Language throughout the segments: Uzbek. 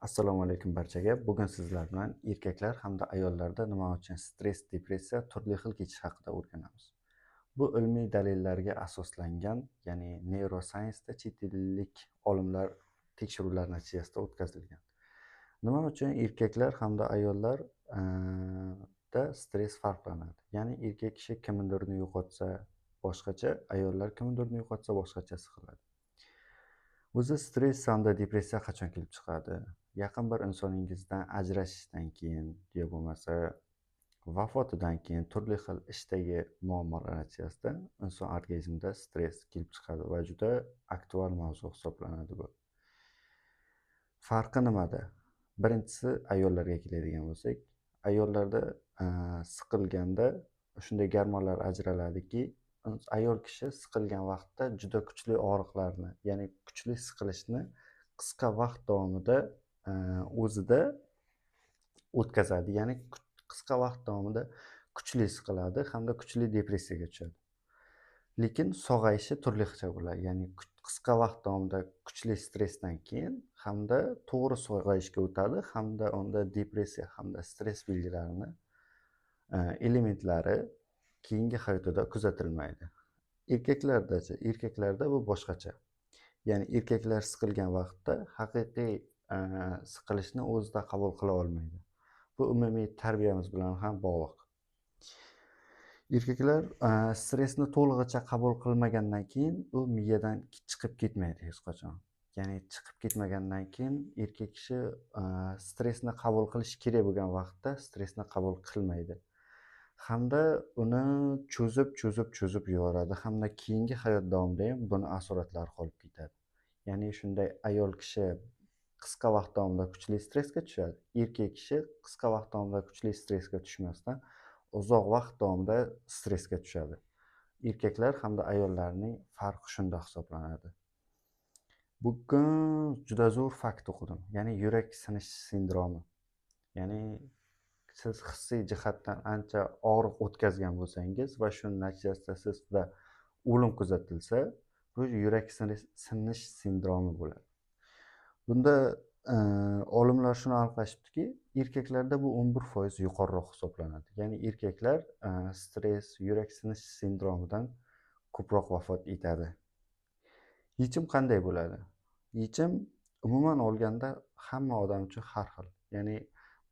Assalomu alaykum barchaga. Bugun sizlar bilan erkaklar hamda ayollarda nima uchun stress, depressiya turli xil kechishi haqida o'rganamiz. Bu ilmiy dalillarga asoslangan, ya'ni neurosayensda chet ellik olimlar tekshiruvlar natijasida o'tkazilgan. Nima uchun erkaklar hamda ayollar da stress farqlanadi? Ya'ni erkak kishi kimnidirni yo'qotsa boshqacha, ayollar kimnidirni yo'qotsa boshqachasi qiladi. O'zi stress hamda depressiya qachon kelib chiqadi? Yaqin bir insoningizdan ajrashishdan keyin yo bo'lmasa vafotidan keyin turli xil ishdagi muammolar natijasida inson organizmida stress kelib chiqadi va juda aktual mavzu hisoblanadi bu. Farqi nimada? Birinchisi ayollarga keladigan bo'lsak, ayollarda siqilganda shunday gormonlar ajraladiki, ayol kishi siqilgan vaqtda juda kuchli og'riqlarni, ya'ni kuchli siqilishni qisqa vaqt davomida o'zida o'tkazadi. Ya'ni qisqa vaqt davomida kuchli siqiladi hamda kuchli depressiyaga tushadi. Lekin sog'ayishi turlicha bo'ladi. Ya'ni qisqa vaqt davomida kuchli stressdan keyin hamda to'g'ri sog'ayishga o'tadi hamda unda depressiya hamda stress belgilarini elementlari keyingi hayotida kuzatilmaydi. Erkaklarda bu boshqacha. Ya'ni erkaklar siqilgan vaqtda haqiqiy siqilishni o'zida qabul qila olmaydi. Bu umumiy tarbiyamiz bilan ham bog'liq. Erkaklar stressni to'lig'icha qabul qilmagandan keyin u miyadan chiqib ketmaydi hech qachon. Ya'ni chiqib ketmagandan keyin erkak kishi stressni qabul qilish kerak bo'lgan vaqtda stressni qabul qilmaydi. Hamda uni cho'zib yuboradi hamda keyingi hayot davomida ham buni asoratlari qolib ketadi. Ya'ni shunday ayol kishi qisqa vaqt davomida kuchli stressga tushadi. Erkak kishi qisqa vaqt davomida kuchli stressga tushmasdan uzoq vaqt davomida stressga tushadi. Erkaklar hamda ayollarning farqi shunda hisoblanadi. Bugun juda zo'r fakt o'qidim. Ya'ni yurak sinish sindromi. Ya'ni siz hissiy jihatdan ancha og'riq o'tkazgan bo'lsangiz va shu natijasida sizda o'lim kuzatilsa, bu yurak sinish sindromi bo'ladi. Bunda olimlar shuni aniqlashibdiki, erkaklarda bu 11% yuqoriroq hisoblanadi. Ya'ni erkaklar stress, yurak sinish sindromidan ko'proq vafot etadi. Yechim qanday bo'ladi? Yechim umuman olganda hamma odam uchun har xil. Ya'ni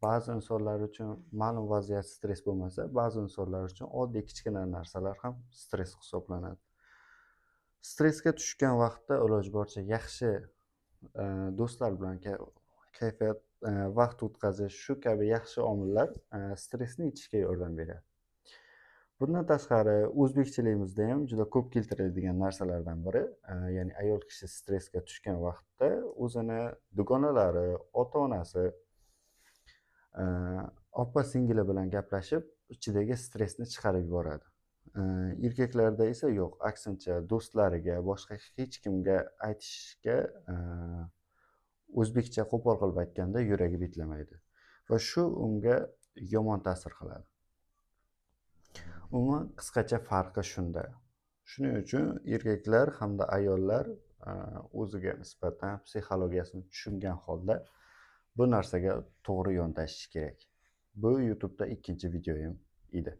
ba'zi insonlar uchun ma'lum vaziyat stress bo'lmasa, ba'zi insonlar uchun oddiy kichkina narsalar ham stress hisoblanadi. Stressga tushgan vaqtda iloji boricha yaxshi do'stlar bilan kayfiyat vaqt o'tkazish, shu kabi yaxshi omillar stressni yechishga yordam beradi. Bundan tashqari o'zbekchiligimizda ham juda ko'p keltiriladigan narsalardan biri, ya'ni ayol kishi stressga tushgan vaqtda o'zini dugonalari, ota-onasi, opa-singili bilan gaplashib, ichidagi stressni chiqarib yuboradi. Erkaklarda esa yo'q, aksincha do'stlariga, boshqa hech kimga aytishga o'zbekcha qo'pol qilib aytganda yuragi betlamaydi va shu unga yomon ta'sir qiladi. Umuman qisqacha farqi shunda. Shuning uchun erkaklar hamda ayollar o'ziga nisbatan psixologiyasini tushungan holda bu narsaga to'g'ri yondashish kerak. Bu YouTube'da ikkinchi videoyim edi.